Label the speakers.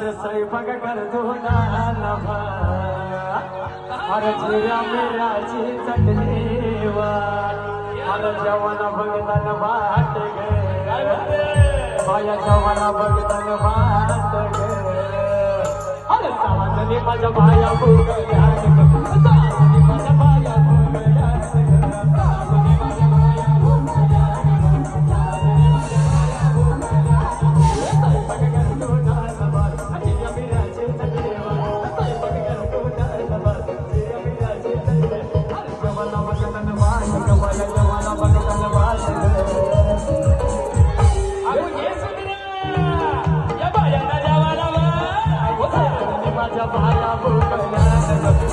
Speaker 1: अरे स्वयंपाक करतो नानभा अरे जिरा मिराची चटणीवा अरे जेवण बघताना बाट गे बाया जेवण बघताना बाट गे अरे सावंतनी माझ्या बाया भुगल्या सावंतनी माझ्या बाया भुगल्या माझ्या बाया भुगल्या